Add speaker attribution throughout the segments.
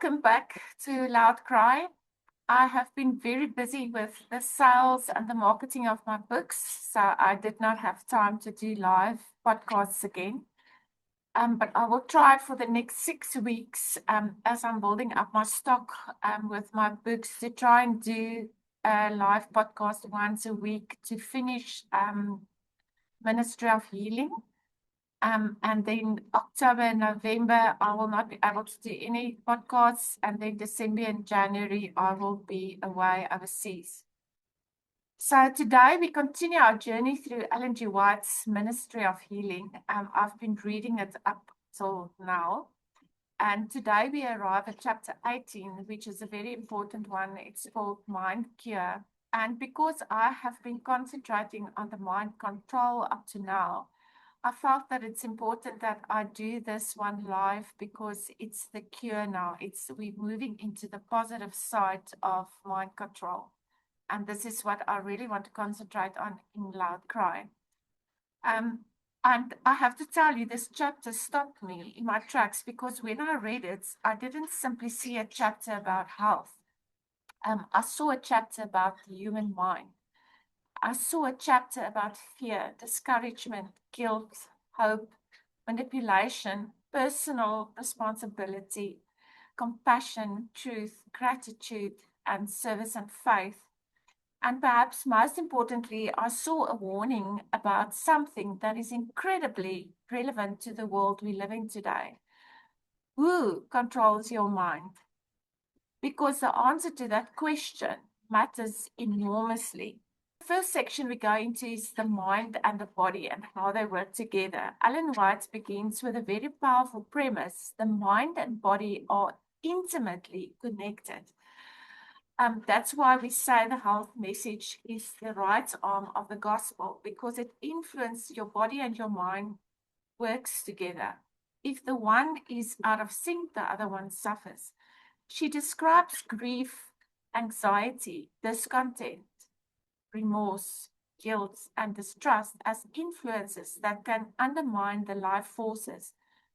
Speaker 1: Welcome back to Loud Cry. I have been very busy with the sales and the marketing of my books, so I did not have time to do live podcasts again. But I will try for the next 6 weeks as I'm building up my stock with my books to try and do a live podcast once a week to finish Ministry of Healing. And then October, November, I will not be able to do any podcasts. And then December and January, I will be away overseas. So today we continue our journey through Ellen G. White's Ministry of Healing. I've been reading it up till now. And today we arrive at chapter 18, which is a very important one. It's called Mind Cure. And because I have been concentrating on the mind control up to now, I felt that it's important that I do this one live because it's the cure now. We're moving into the positive side of mind control. And this is what I really want to concentrate on in Loud Cry. And I have to tell you, this chapter stopped me in my tracks because when I read it, I didn't simply see a chapter about health. I saw a chapter about the human mind. I saw a chapter about fear, discouragement, guilt, hope, manipulation, personal responsibility, compassion, truth, gratitude, and service and faith. And perhaps most importantly, I saw a warning about something that is incredibly relevant to the world we live in today. Who controls your mind? Because the answer to that question matters enormously. The first section we go into is the mind and the body and how they work together. Ellen White begins with a very powerful premise. The mind and body are intimately connected. That's why we say the health message is the right arm of the gospel, because it influences your body and your mind works together. If the one is out of sync, the other one suffers. She describes grief, anxiety, discontent, remorse, guilt, and distrust as influences that can undermine the life forces.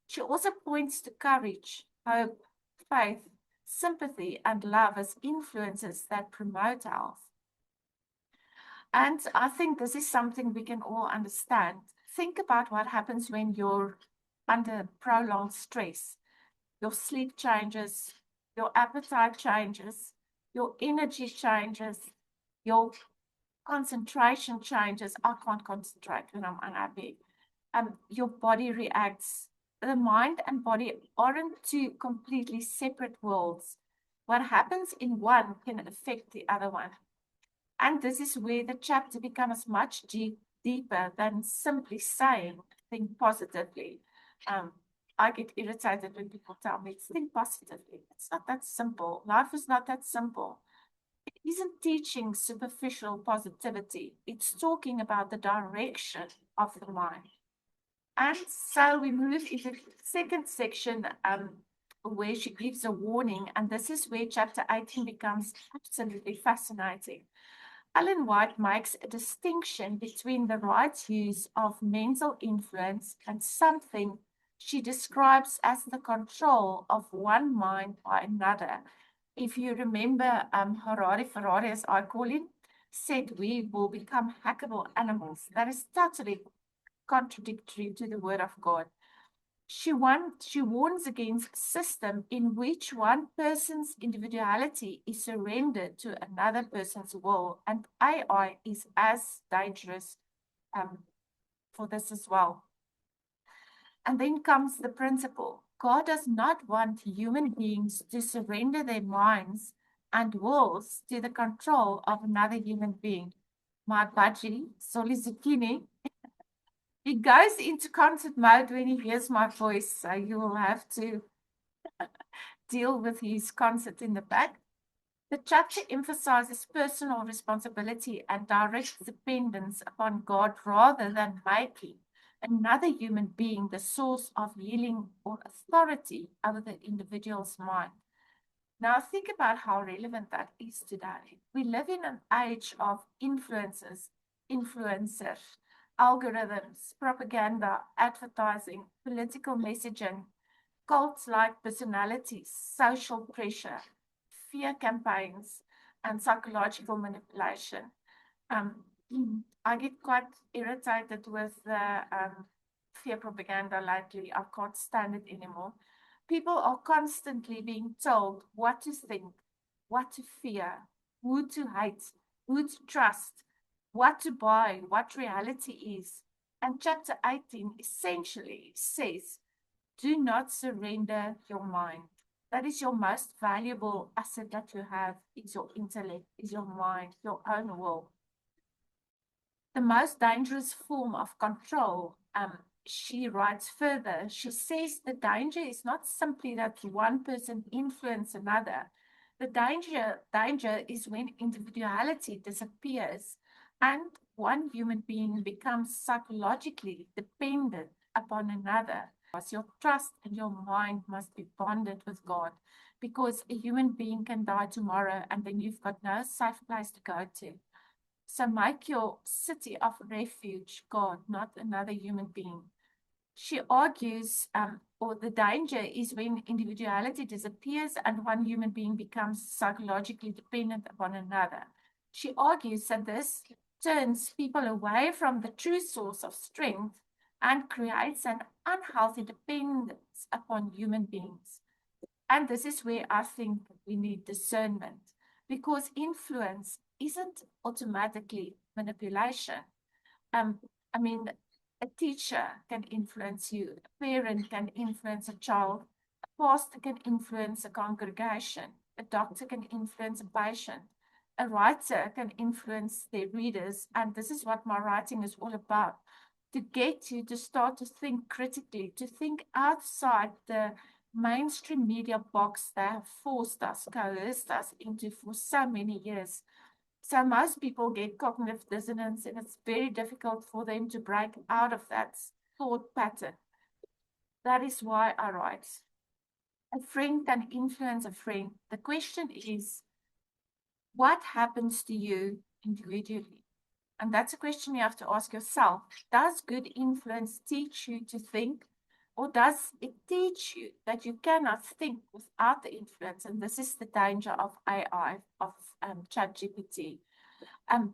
Speaker 1: She also points to courage, hope, faith, sympathy, and love as influences that promote health. And I think this is something we can all understand. Think about what happens when you're under prolonged stress. Your sleep changes, your appetite changes, your energy changes, your concentration changes. I can't concentrate when I'm unhappy. Your body reacts. The mind and body aren't two completely separate worlds. What happens in one can affect the other one. And this is where the chapter becomes much deeper than simply saying, think positively. I get irritated when people tell me, think positively. It's not that simple. Life is not that simple. It isn't teaching superficial positivity. It's talking about the direction of the mind. And so we move into the second section where she gives a warning. And this is where chapter 18 becomes absolutely fascinating. Ellen White makes a distinction between the right use of mental influence and something she describes as the control of one mind by another. If you remember, Harari Ferrari, as I call him, said we will become hackable animals. That is totally contradictory to the word of God. She warns against a system in which one person's individuality is surrendered to another person's will, and AI is as dangerous for this as well. And then comes the principle. God does not want human beings to surrender their minds and wills to the control of another human being. My budgie, Soli Zucchini, he goes into concert mode when he hears my voice, so you will have to deal with his concert in the back. The chapter emphasizes personal responsibility and direct dependence upon God rather than making another human being the source of healing or authority over the individual's mind. Now, think about how relevant that is today. We live in an age of influencers, algorithms, propaganda, advertising, political messaging, cult-like personalities, social pressure, fear campaigns, and psychological manipulation. Um, I get quite irritated with the fear propaganda lately. I can't stand it anymore. People are constantly being told what to think, what to fear, who to hate, who to trust, what to buy, what reality is. And chapter 18 essentially says, do not surrender your mind. That is your most valuable asset that you have, is your intellect, is your mind, your own will. The most dangerous form of control, she writes further, she says the danger is not simply that one person influences another. The danger is when individuality disappears and one human being becomes psychologically dependent upon another. Your trust and your mind must be bonded with God, because a human being can die tomorrow and then you've got no safe place to go to. So make your city of refuge God, not another human being. She argues, or the danger is when individuality disappears and one human being becomes psychologically dependent upon another. She argues that this turns people away from the true source of strength and creates an unhealthy dependence upon human beings. And this is where I think we need discernment, because influence isn't automatically manipulation. Um, I mean, a teacher can influence you, a parent can influence a child, a pastor can influence a congregation, a doctor can influence a patient, a writer can influence their readers. And this is what my writing is all about, to get you to start to think critically, to think outside the mainstream media box they have forced us, coerced us into for so many years. So most people get cognitive dissonance, and it's very difficult for them to break out of that thought pattern. That is why I write. A friend can influence a friend. The question is, what happens to you individually? And that's a question you have to ask yourself. Does good influence teach you to think, or does it teach you that you cannot think without the influence? And this is the danger of AI, of ChatGPT.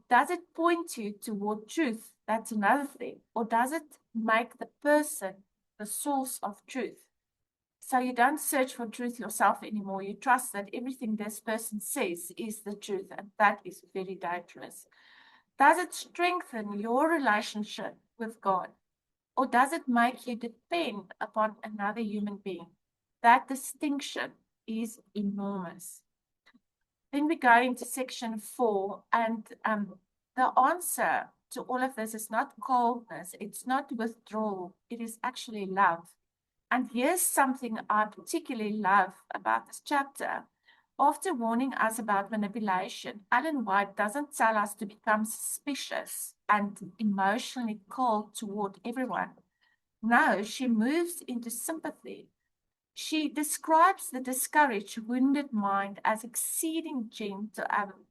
Speaker 1: Does it point you toward truth? That's another thing. Or does it make the person the source of truth? So you don't search for truth yourself anymore. You trust that everything this person says is the truth, and that is very dangerous. Does it strengthen your relationship with God? Or does it make you depend upon another human being? That distinction is enormous. Then we go into section 4, and the answer to all of this is not coldness, it's not withdrawal, it is actually love. And here's something I particularly love about this chapter. After warning us about manipulation, Ellen White doesn't tell us to become suspicious and emotionally cold toward everyone. No, she moves into sympathy. She describes the discouraged, wounded mind as exceeding gentle,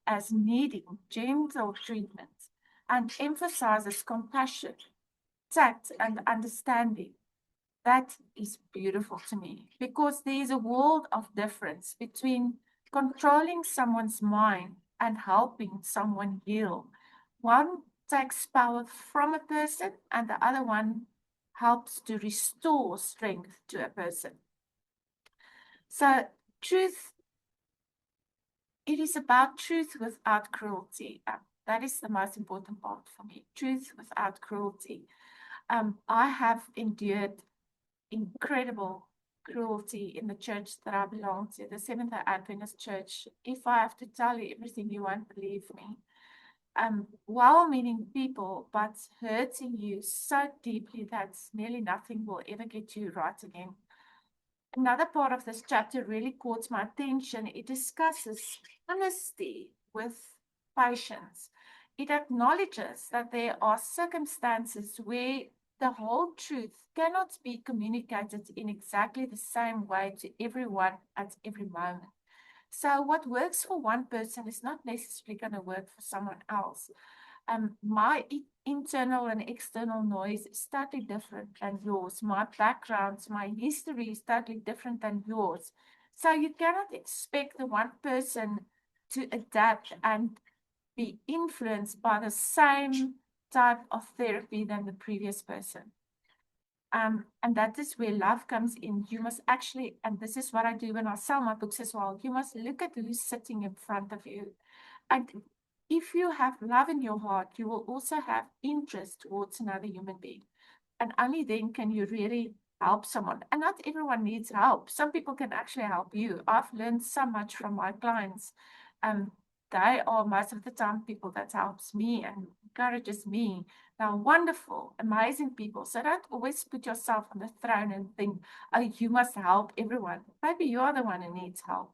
Speaker 1: as needing gentle treatment, and emphasizes compassion, tact, and understanding. That is beautiful to me, because there is a world of difference between controlling someone's mind and helping someone heal. One takes power from a person, and the other one helps to restore strength to a person. So, truth, it is about truth without cruelty. That is the most important part for me. Truth without cruelty. I have endured incredible cruelty in the church that I belong to, the Seventh-day Adventist Church. If I have to tell you everything, you won't believe me. Well-meaning people, but hurting you so deeply that nearly nothing will ever get you right again. Another part of this chapter really caught my attention. It discusses honesty with patience. It acknowledges that there are circumstances where the whole truth cannot be communicated in exactly the same way to everyone at every moment. So what works for one person is not necessarily going to work for someone else. My internal and external noise is totally different than yours. My background, my history is totally different than yours. So you cannot expect the one person to adapt and be influenced by the same type of therapy than the previous person. And that is where love comes in. You must actually, and this is what I do when I sell my books as well, you must look at who's sitting in front of you. And if you have love in your heart, you will also have interest towards another human being. And only then can you really help someone. And not everyone needs help. Some people can actually help you. I've learned so much from my clients. They are most of the time people that helps me and encourages me. They're wonderful, amazing people. So don't always put yourself on the throne and think, oh, you must help everyone. Maybe you're the one who needs help.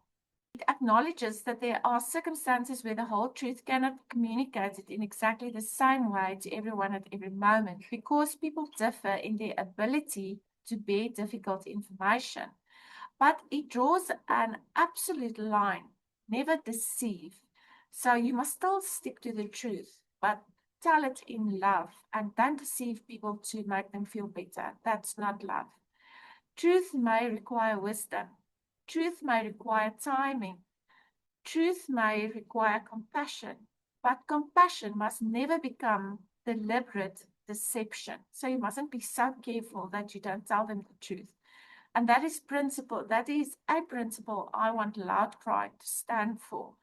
Speaker 1: It acknowledges that there are circumstances where the whole truth cannot be communicated in exactly the same way to everyone at every moment because people differ in their ability to bear difficult information. But it draws an absolute line, never deceive. So you must still stick to the truth, but tell it in love and don't deceive people to make them feel better. That's not love. Truth may require wisdom. Truth may require timing. Truth may require compassion, but compassion must never become deliberate deception. So you mustn't be so careful that you don't tell them the truth. And that is principle. That is a principle I want Loudcry to stand for.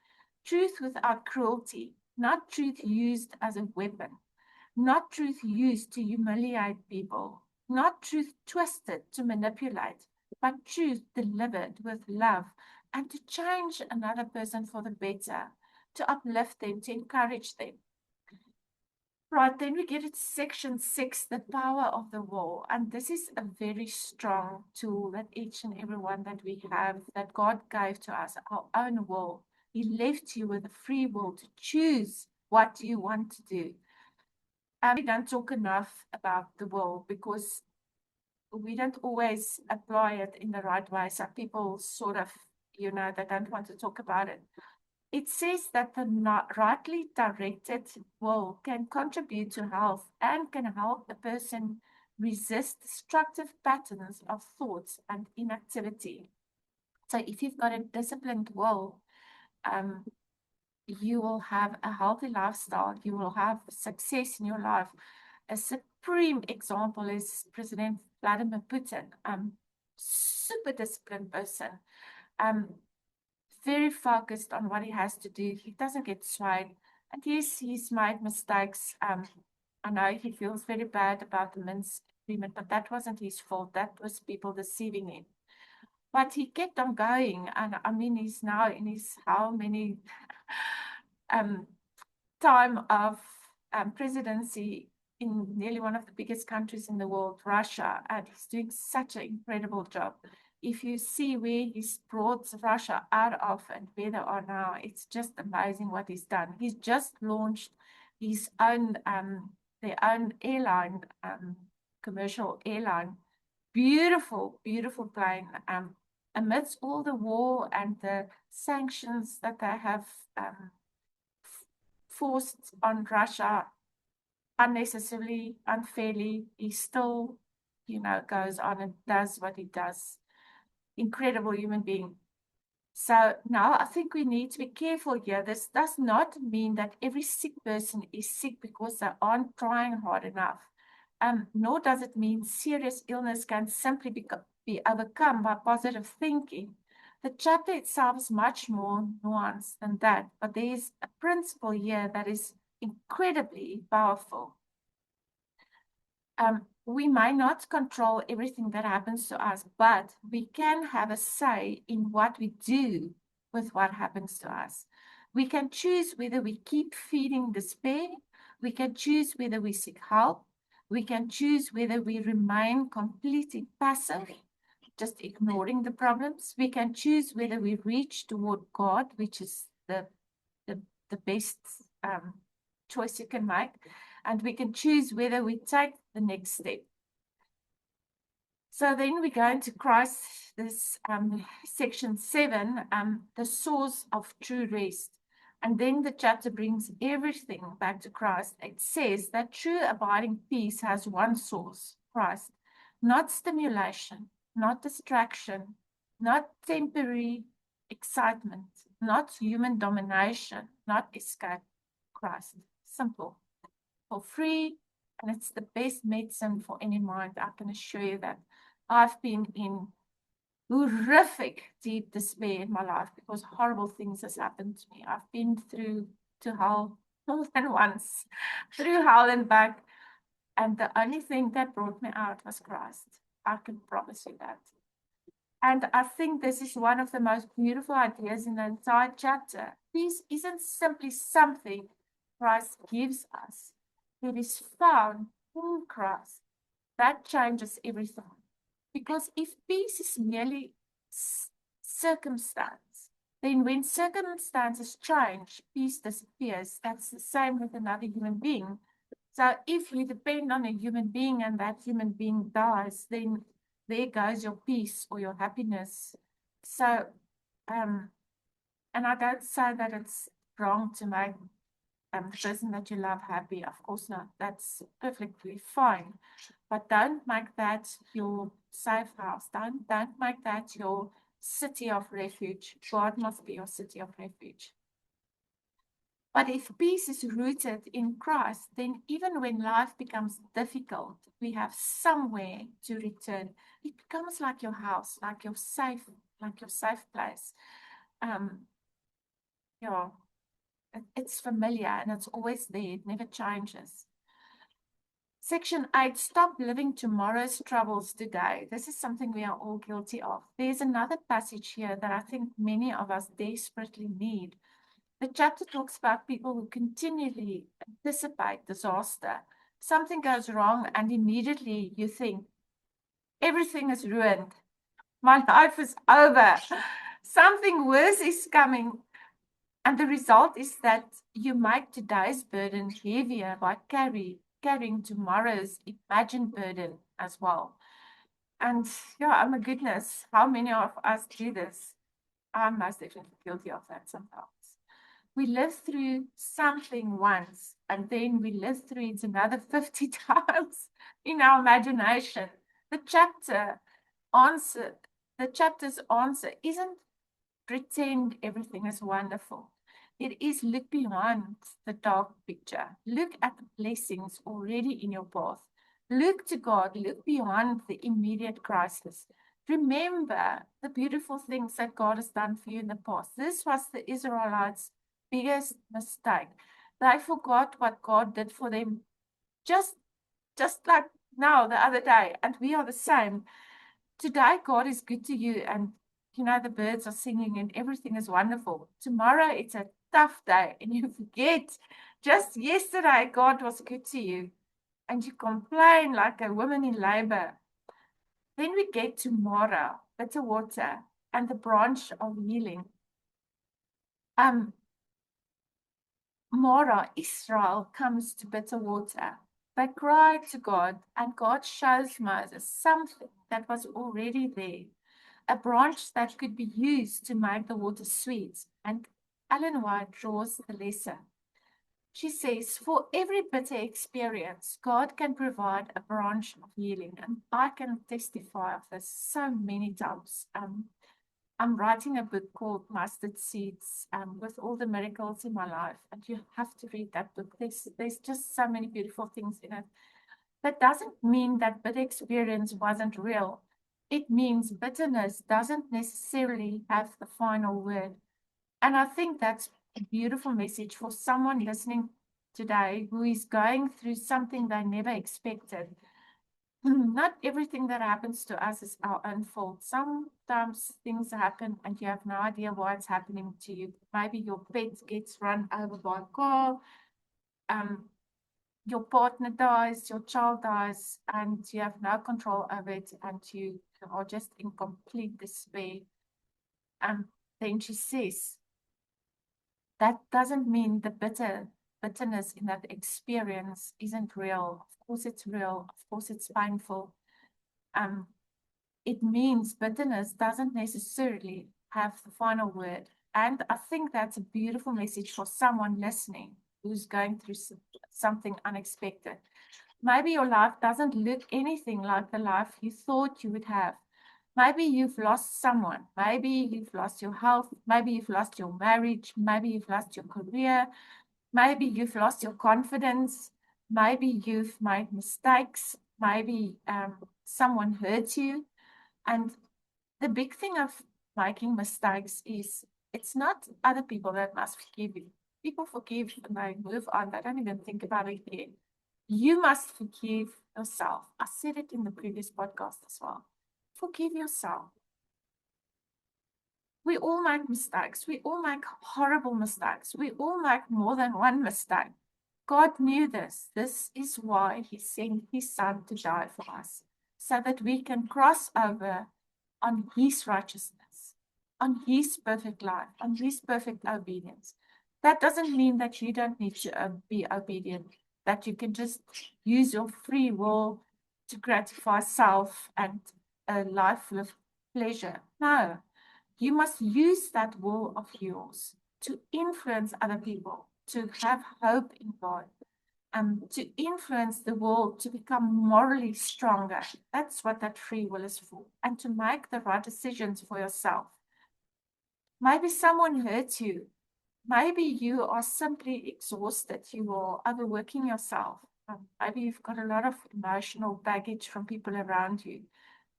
Speaker 1: Truth without cruelty, not truth used as a weapon, not truth used to humiliate people, not truth twisted to manipulate, but truth delivered with love and to change another person for the better, to uplift them, to encourage them. Right, then we get to section 6, the power of the will. And this is a very strong tool that each and every one that we have, that God gave to us, our own will. He left you with a free will to choose what you want to do. We don't talk enough about the will because we don't always apply it in the right way. So people sort of, they don't want to talk about it. It says that the rightly directed will can contribute to health and can help a person resist destructive patterns of thoughts and inactivity. So if you've got a disciplined will, you will have a healthy lifestyle, you will have success in your life. A supreme example is President Vladimir Putin, super disciplined person, very focused on what he has to do. He doesn't get swayed. And yes, he's made mistakes. I know he feels very bad about the Minsk agreement, but that wasn't his fault. That was people deceiving him. But he kept on going. And I mean, he's now in his how many time of presidency in nearly one of the biggest countries in the world, Russia, and he's doing such an incredible job. If you see where he's brought Russia out of and where they are now, it's just amazing what he's done. He's just launched his own, their own airline, commercial airline. Beautiful, beautiful plane. Amidst all the war and the sanctions that they have forced on Russia unnecessarily, unfairly, he still, goes on and does what he does. Incredible human being. So now I think we need to be careful here. This does not mean that every sick person is sick because they aren't trying hard enough. Nor does it mean serious illness can simply be overcome by positive thinking. The chapter itself is much more nuanced than that, but there is a principle here that is incredibly powerful. We may not control everything that happens to us, but we can have a say in what we do with what happens to us. We can choose whether we keep feeding despair. We can choose whether we seek help. We can choose whether we remain completely passive, just ignoring the problems. We can choose whether we reach toward God, which is the best choice you can make. And we can choose whether we take the next step. So then we go into Christ, this section 7, the source of true rest. And then the chapter brings everything back to Christ. It says that true abiding peace has one source, Christ, not stimulation, not distraction, not temporary excitement, not human domination, not escape. Christ. Simple, for free, and it's the best medicine for any mind. I can assure you that. I've been in horrific deep despair in my life because horrible things has happened to me. I've been through to hell more than once, through hell and back, and the only thing that brought me out was Christ. I can promise you that. And I think this is one of the most beautiful ideas in the entire chapter. Peace isn't simply something Christ gives us. It is found in Christ. That changes everything. Because if peace is merely circumstance, then when circumstances change, peace disappears. That's the same with another human being. So if you depend on a human being and that human being dies, then there goes your peace or your happiness. So, and I don't say that it's wrong to make the person that you love happy. Of course not. That's perfectly fine. But don't make that your safe house. Don't make that your city of refuge. God must be your city of refuge. But if peace is rooted in Christ, then even when life becomes difficult, we have somewhere to return. It becomes like your house, like your safe place. Yeah, it's familiar and it's always there. It never changes. Section 8, stop living tomorrow's troubles today. This is something we are all guilty of. There's another passage here that I think many of us desperately need. The chapter talks about people who continually anticipate disaster. Something goes wrong and immediately you think, everything is ruined. My life is over. Something worse is coming. And the result is that you make today's burden heavier by carrying tomorrow's imagined burden as well. And yeah, oh my goodness, how many of us do this? I'm most definitely guilty of that sometimes. We live through something once and then we live through it another 50 times in our imagination. The chapter's answer isn't pretend everything is wonderful. It is look beyond the dark picture. Look at the blessings already in your path. Look to God. Look beyond the immediate crisis. Remember the beautiful things that God has done for you in the past. This was the Israelites' biggest mistake. They forgot what God did for them just like now, the other day. And we are the same. Today, God is good to you, and you know, the birds are singing and everything is wonderful. Tomorrow, it's a tough day, and you forget just yesterday, God was good to you, and you complain like a woman in labor. Then we get to Mara, bitter water, and the branch of healing. Mara, Israel comes to bitter water. They cry to God, and God shows Moses something that was already there, a branch that could be used to make the water sweet. And Ellen White draws the lesson. She says, for every bitter experience, God can provide a branch of healing. And I can testify of this so many times. I'm writing a book called Mustard Seeds with all the miracles in my life. And you have to read that book. There's just so many beautiful things in it. That doesn't mean that bitter experience wasn't real. It means bitterness doesn't necessarily have the final word. And I think that's a beautiful message for someone listening today who is going through something they never expected. Not everything that happens to us is our own fault. Sometimes things happen and you have no idea why it's happening to you. Maybe your pet gets run over by a car, your partner dies, your child dies, and you have no control over it, and you are just in complete despair. And then she says, that doesn't mean the bitterness in that experience isn't real. Of course it's real. Of course it's painful. It means bitterness doesn't necessarily have the final word. And I think that's a beautiful message for someone listening who's going through something unexpected. Maybe your life doesn't look anything like the life you thought you would have. Maybe you've lost someone. Maybe you've lost your health. Maybe you've lost your marriage. Maybe you've lost your career. Maybe you've lost your confidence. Maybe you've made mistakes. Maybe someone hurt you. And the big thing of making mistakes is it's not other people that must forgive you. People forgive and they move on. They don't even think about it again. You must forgive yourself. I said it in the previous podcast as well. Forgive yourself. We all make mistakes. We all make horrible mistakes. We all make more than one mistake. God knew this. This is why He sent His Son to die for us, so that we can cross over on His righteousness, on His perfect life, on His perfect obedience. That doesn't mean that you don't need to be obedient, that you can just use your free will to gratify self and a life full of pleasure. No, you must use that will of yours to influence other people, to have hope in God, to influence the world to become morally stronger. That's what that free will is for. And to make the right decisions for yourself. Maybe someone hurt you. Maybe you are simply exhausted. You are overworking yourself. Maybe you've got a lot of emotional baggage from people around you.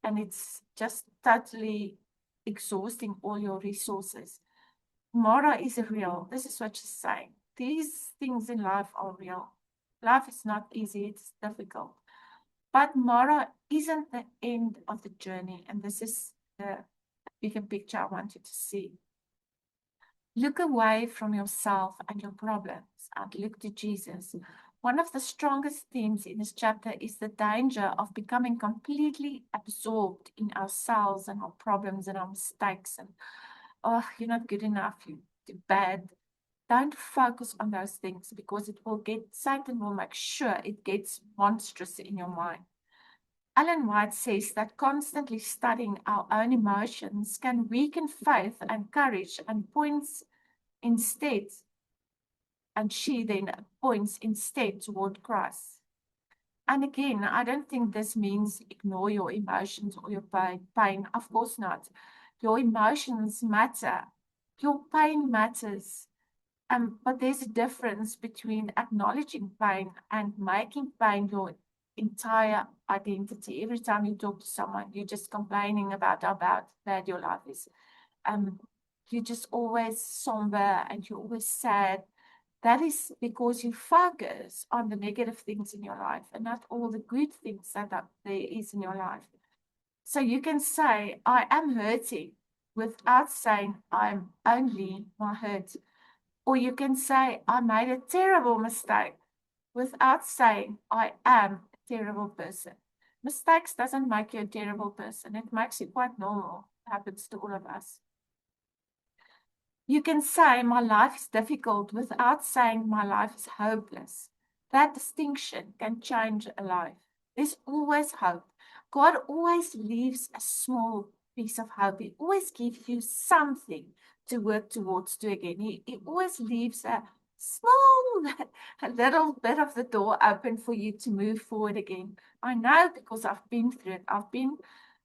Speaker 1: And it's just totally exhausting all your resources. Mara is real. This is what she's saying. These things in life are real. Life is not easy, it's difficult. But Mara isn't the end of the journey. And this is the bigger picture I want you to see. Look away from yourself and your problems and look to Jesus. One of the strongest themes in this chapter is the danger of becoming completely absorbed in ourselves and our problems and our mistakes. And, oh, you're not good enough, you're too bad. Don't focus on those things because Satan will make sure it gets monstrous in your mind. Ellen White says that constantly studying our own emotions can weaken faith and courage she then points instead toward Christ. And again, I don't think this means ignore your emotions or your pain. Of course not. Your emotions matter. Your pain matters. But there's a difference between acknowledging pain and making pain your entire identity. Every time you talk to someone, you're just complaining about how bad your life is. You're just always somber and you're always sad. That is because you focus on the negative things in your life and not all the good things that there is in your life. So you can say, I am hurting without saying I'm only my hurt. Or you can say, I made a terrible mistake without saying, I am a terrible person. Mistakes doesn't make you a terrible person. It makes you quite normal. It happens to all of us. You can say, my life is difficult without saying my life is hopeless. That distinction can change a life. There's always hope. God always leaves a small piece of hope. He always gives you something to work towards to again. He always leaves a small, a little bit of the door open for you to move forward again. I know because I've been through it. I've been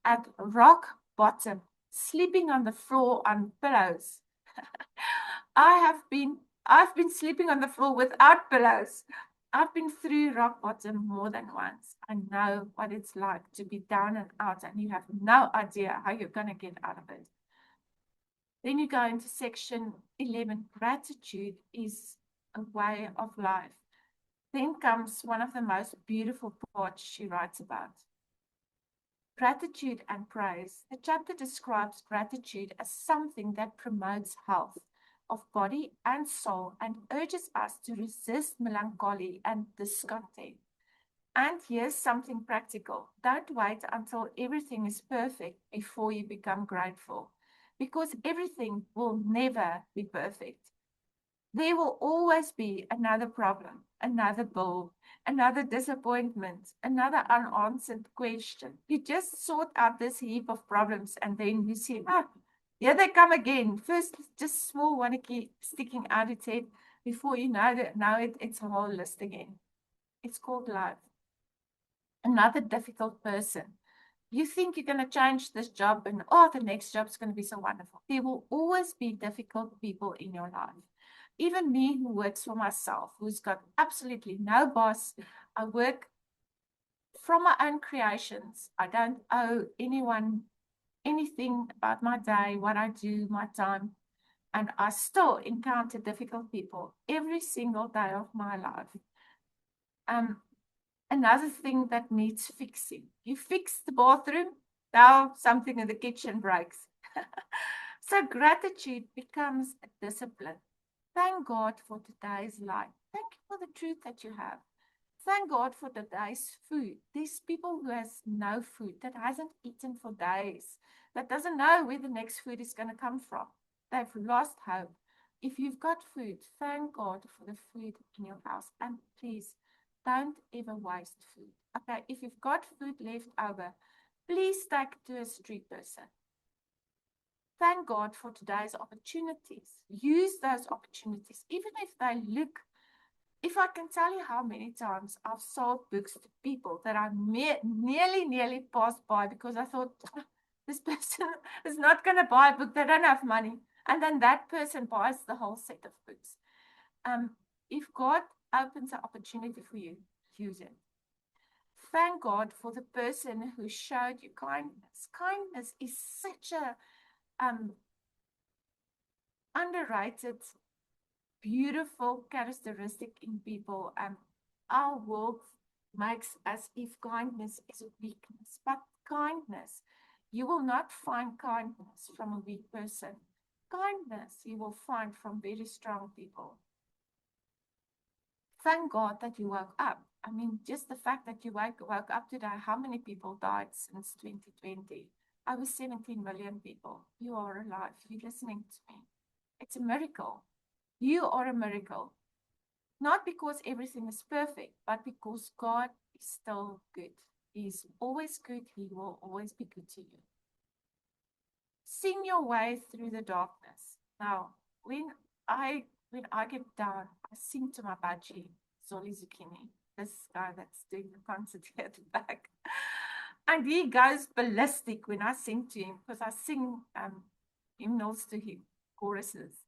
Speaker 1: at rock bottom, sleeping on the floor on pillows. I've been sleeping on the floor without pillows. I've been through rock bottom more than once. I know what it's like to be down and out, and you have no idea how you're going to get out of it. Then you go into section 11. Gratitude is a way of life. Then comes one of the most beautiful parts she writes about. Gratitude and praise. The chapter describes gratitude as something that promotes health of body and soul and urges us to resist melancholy and discontent. And here's something practical. Don't wait until everything is perfect before you become grateful, because everything will never be perfect. There will always be another problem, another bill, another disappointment, another unanswered question. You just sort out this heap of problems and then you see, Here they come again. First, just small one sticking out its head. Before you know it, it's a whole list again. It's called life. Another difficult person. You think you're going to change this job and, oh, the next job's going to be so wonderful. There will always be difficult people in your life. Even me, who works for myself, who's got absolutely no boss. I work from my own creations. I don't owe anyone anything about my day, what I do, my time. And I still encounter difficult people every single day of my life. Another thing that needs fixing. You fix the bathroom, now something in the kitchen breaks. So gratitude becomes a discipline. Thank God for today's life. Thank you for the truth that you have. Thank God for today's food. There's people who has no food, that hasn't eaten for days, that doesn't know where the next food is going to come from. They've lost hope. If you've got food, thank God for the food in your house. And please, don't ever waste food. Okay, if you've got food left over, please take it to a street person. Thank God for today's opportunities. Use those opportunities, even if they look. If I can tell you how many times I've sold books to people that I nearly passed by because I thought, this person is not going to buy a book, they don't have money. And then that person buys the whole set of books. If God opens an opportunity for you, use it. Thank God for the person who showed you kindness. Kindness is such a underrated, beautiful characteristic in people. Our world makes as if kindness is a weakness, but kindness, you will not find kindness from a weak person. Kindness you will find from very strong people. Thank God that you woke up. I mean, just the fact that you woke up today, how many people died since 2020? Over 17 million people. You are alive. You're listening to me. It's a miracle. You are a miracle. Not because everything is perfect, but because God is still good. He's always good. He will always be good to you. Sing your way through the darkness. Now, when I get down, I sing to my budgie, Zoli Zucchini, this guy that's doing the concert here at the back. And he goes ballistic when I sing to him because I sing hymnals to him, choruses.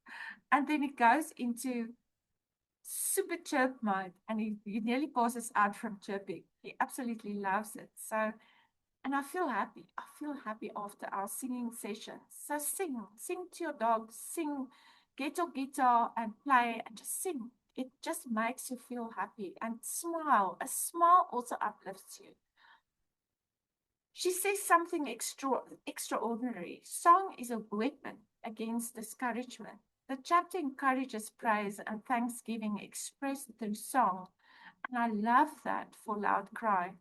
Speaker 1: And then he goes into super chirp mode and he nearly passes out from chirping. He absolutely loves it. So, and I feel happy. I feel happy after our singing sessions. So sing to your dog, sing, get your guitar and play and just sing. It just makes you feel happy and smile. A smile also uplifts you. She says something extraordinary. Song is a weapon against discouragement. The chapter encourages praise and thanksgiving expressed through song. And I love that for Loud Cry.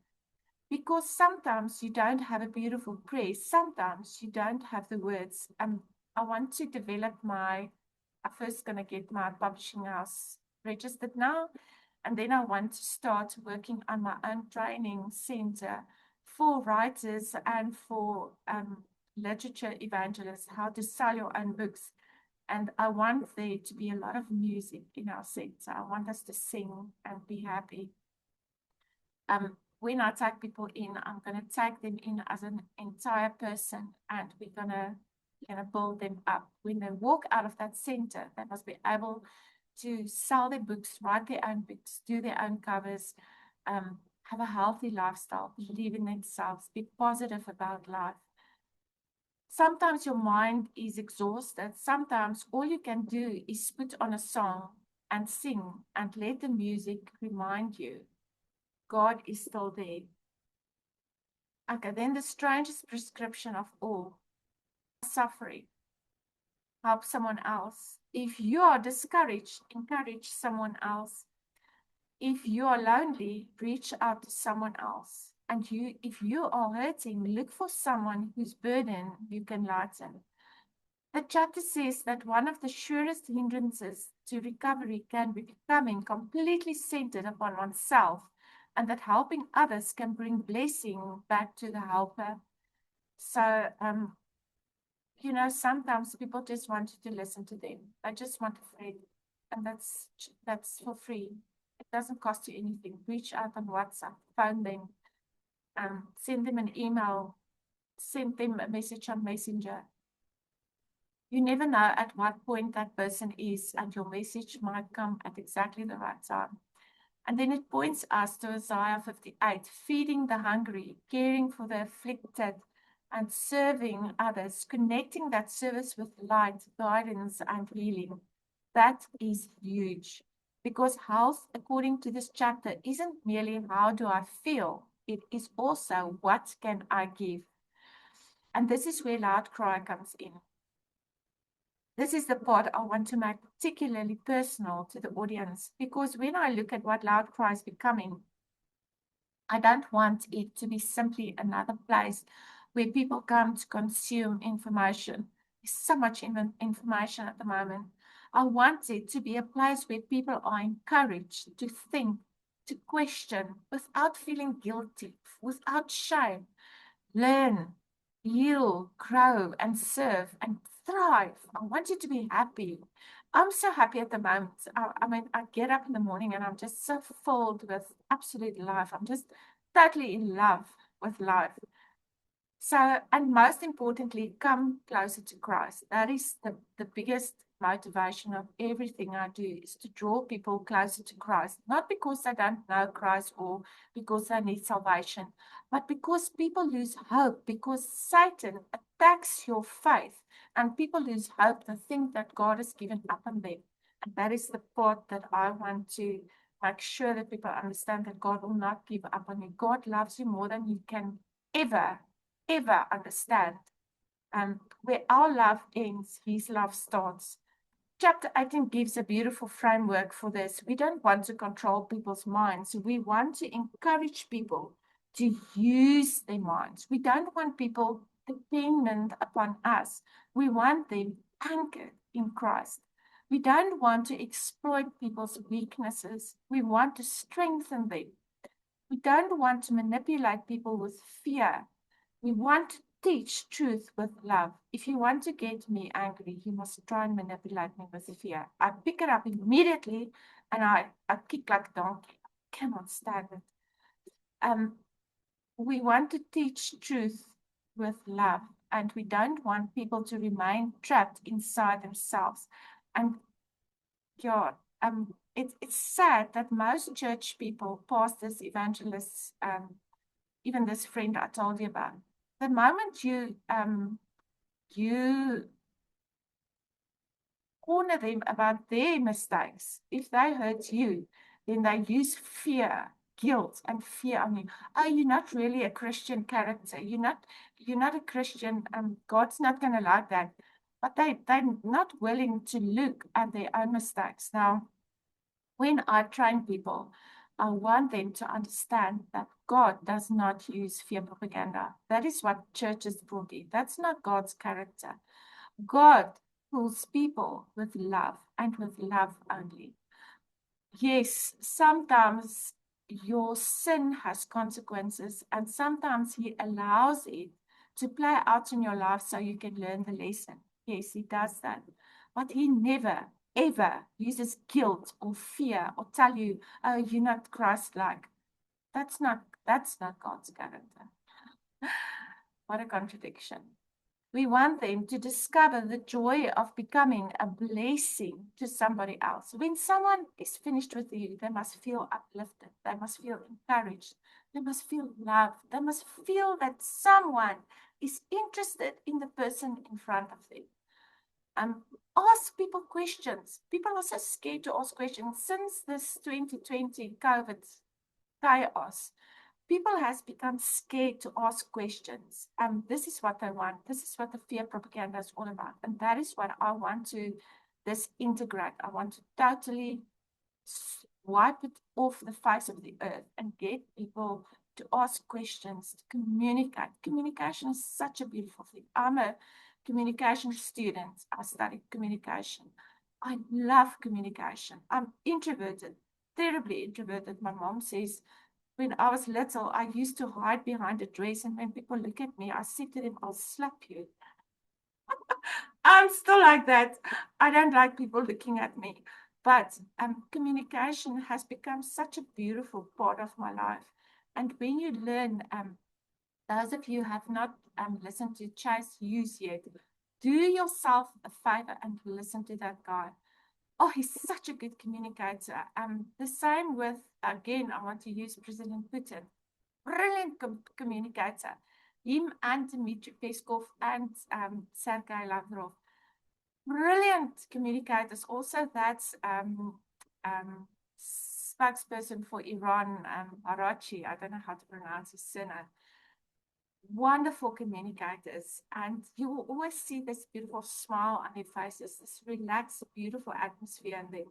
Speaker 1: Because sometimes you don't have a beautiful prayer. Sometimes you don't have the words. I want to develop I'm first going to get my publishing house registered now. And then I want to start working on my own training center for writers and for literature evangelists, how to sell your own books. And I want there to be a lot of music in our center. I want us to sing and be happy. When I take people in, I'm going to take them in as an entire person, and we're going to build them up. When they walk out of that center, they must be able to sell their books, write their own books, do their own covers, have a healthy lifestyle, believe in themselves, be positive about life. Sometimes your mind is exhausted. Sometimes all you can do is put on a song and sing and let the music remind you God is still there. Okay, then the strangest prescription of all, suffering. Help someone else. If you are discouraged, encourage someone else. If you are lonely, reach out to someone else. And if you are hurting, look for someone whose burden you can lighten. The chapter says that one of the surest hindrances to recovery can be becoming completely centered upon oneself, and that helping others can bring blessing back to the helper. So you know, sometimes people just want you to listen to them. They just want a friend, and that's for free. It doesn't cost you anything. Reach out on WhatsApp, phone them, send them an email, send them a message on Messenger. You never know at what point that person is, and your message might come at exactly the right time. And then it points us to Isaiah 58, feeding the hungry, caring for the afflicted, and serving others, connecting that service with light, guidance, and healing. That is huge. Because health, according to this chapter, isn't merely how do I feel, it is also what can I give. And this is where Loud Cry comes in. This is the part I want to make particularly personal to the audience, because when I look at what Loud Cry is becoming, I don't want it to be simply another place where people come to consume information. There's so much information at the moment. I want it to be a place where people are encouraged to think, to question without feeling guilty, without shame, learn, heal, grow, and serve and thrive. I want you to be happy. I'm so happy at the moment. I mean, I get up in the morning and I'm just so filled with absolute life. I'm just totally in love with life. So, and most importantly, come closer to Christ. That is the biggest motivation of everything I do, is to draw people closer to Christ. Not because they don't know Christ or because they need salvation, but because people lose hope, because Satan attacks your faith, and people lose hope. They think that God has given up on them. And that is the part that I want to make sure that people understand, that God will not give up on you. God loves you more than you can ever understand. Where our love ends, his love starts. Chapter 18 gives a beautiful framework for this. We don't want to control people's minds. We want to encourage people to use their minds. We don't want people dependent upon us. We want them anchored in Christ. We don't want to exploit people's weaknesses. We want to strengthen them. We don't want to manipulate people with fear. We want to teach truth with love. If you want to get me angry, you must try and manipulate me with fear. I pick it up immediately and I kick like a donkey. I cannot stand it. We want to teach truth with love, and we don't want people to remain trapped inside themselves. And God, it's sad that most church people, pastors, evangelists, even this friend I told you about, the moment you corner them about their mistakes, if they hurt you, then they use fear, guilt, and fear on you. Oh, you're not really a Christian character. You're not a Christian. God's not going to like that. But they're not willing to look at their own mistakes. Now, when I train people, I want them to understand that God does not use fear propaganda. That is what churches brought in. That's not God's character. God pulls people with love and with love only. Yes, sometimes your sin has consequences, and sometimes He allows it to play out in your life so you can learn the lesson. Yes, He does that. But He never, ever uses guilt or fear or tell you, oh, you're not Christ-like. That's not God's character. What a contradiction. We want them to discover the joy of becoming a blessing to somebody else. When someone is finished with you, they must feel uplifted. They must feel encouraged. They must feel loved. They must feel that someone is interested in the person in front of them. Ask people questions. People are so scared to ask questions. Since this 2020 COVID chaos, people has become scared to ask questions. This is what they want. This is what the fear propaganda is all about. And that is what I want to disintegrate. I want to totally wipe it off the face of the earth and get people to ask questions, to communicate. Communication is such a beautiful thing. I'm a communication student. I studied communication. I love communication. I'm introverted, terribly introverted. My mom says, when I was little, I used to hide behind a dress, and when people look at me, I said to them, I'll slap you. I'm still like that. I don't like people looking at me. But communication has become such a beautiful part of my life. And when you learn, those of you who have not listened to Chase Hughes yet, do yourself a favor and listen to that guy. Oh, he's such a good communicator. The same with, again, I want to use President Putin. Brilliant communicator. Him and Dmitry Peskov and Sergei Lavrov. Brilliant communicators. Also, that's spokesperson for Iran, Arachi. I don't know how to pronounce his surname. Wonderful communicators, and you will always see this beautiful smile on their faces, this relaxed, beautiful atmosphere in them.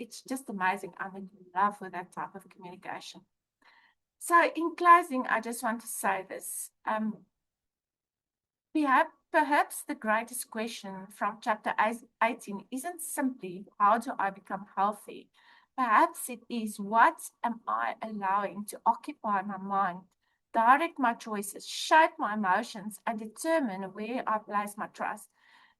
Speaker 1: It's just amazing. I'm in love with that type of communication. So, in closing, I just want to say this. Perhaps the greatest question from chapter 18 isn't simply how do I become healthy? Perhaps it is what am I allowing to occupy my mind, direct my choices, shape my emotions, and determine where I place my trust.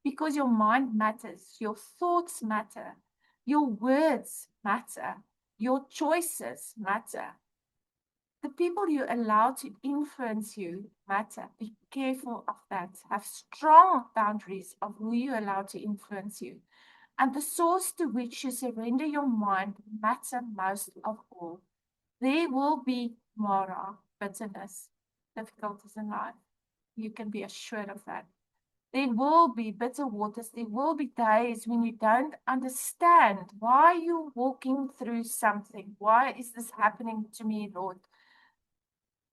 Speaker 1: Because your mind matters, your thoughts matter, your words matter, your choices matter. The people you allow to influence you matter. Be careful of that. Have strong boundaries of who you allow to influence you. And the source to which you surrender your mind matter most of all. There will be mara, bitterness, difficulties in life. You can be assured of that. There will be bitter waters. There will be days when you don't understand why you're walking through something. Why is this happening to me, Lord?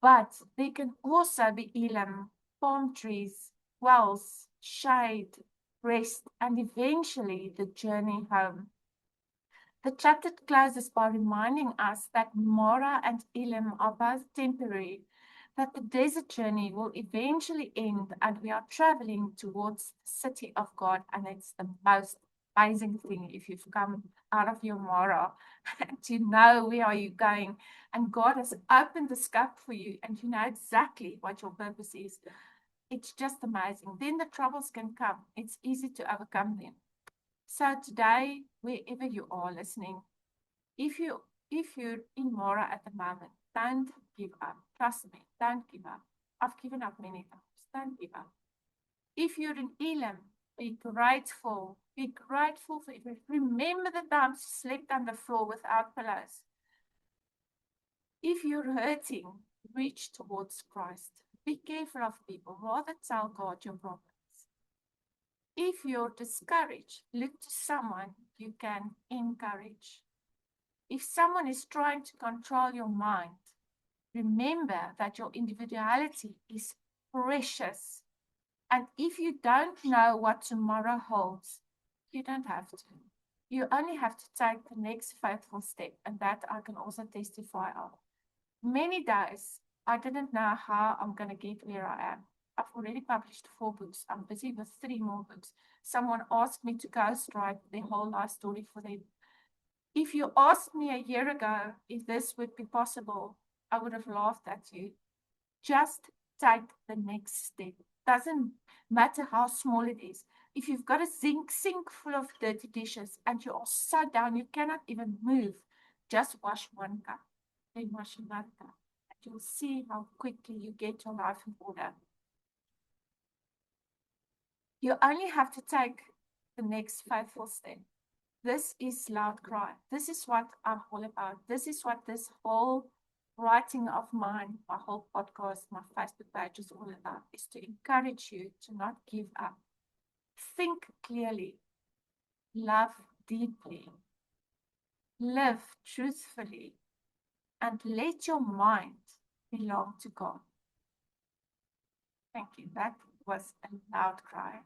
Speaker 1: But they can also be elam, palm trees, wells, shade, rest, and eventually the journey home. The chapter closes by reminding us that Mara and Elim are both temporary, that the desert journey will eventually end and we are traveling towards the city of God. And it's the most amazing thing if you've come out of your Mara to know where are you going. And God has opened the scope for you and you know exactly what your purpose is. It's just amazing. Then the troubles can come. It's easy to overcome them. So today, wherever you are listening, if you if you're in Mora at the moment, don't give up. Trust me, don't give up. I've given up many times. Don't give up. If you're in Elam, be grateful. Be grateful for it. Remember the times you slept on the floor without pillows. If you're hurting, reach towards Christ. Be careful of people. Rather tell God your problems. If you're discouraged, look to someone you can encourage. If someone is trying to control your mind, remember that your individuality is precious. And if you don't know what tomorrow holds, you don't have to. You only have to take the next faithful step, and that I can also testify of. Many days, I didn't know how I'm going to get where I am. I've already published 4 books. I'm busy with 3 more books. Someone asked me to ghostwrite their whole life story for them. If you asked me a year ago if this would be possible, I would have laughed at you. Just take the next step. Doesn't matter how small it is. If you've got a sink full of dirty dishes and you are so down you cannot even move, just wash one cup, then wash another cup. And you'll see how quickly you get your life in order. You only have to take the next faithful step. This is Loud Cry. This is what I'm all about. This is what this whole writing of mine, my whole podcast, my Facebook page is all about, is to encourage you to not give up. Think clearly, love deeply, live truthfully, and let your mind belong to God. Thank you. That was a loud cry.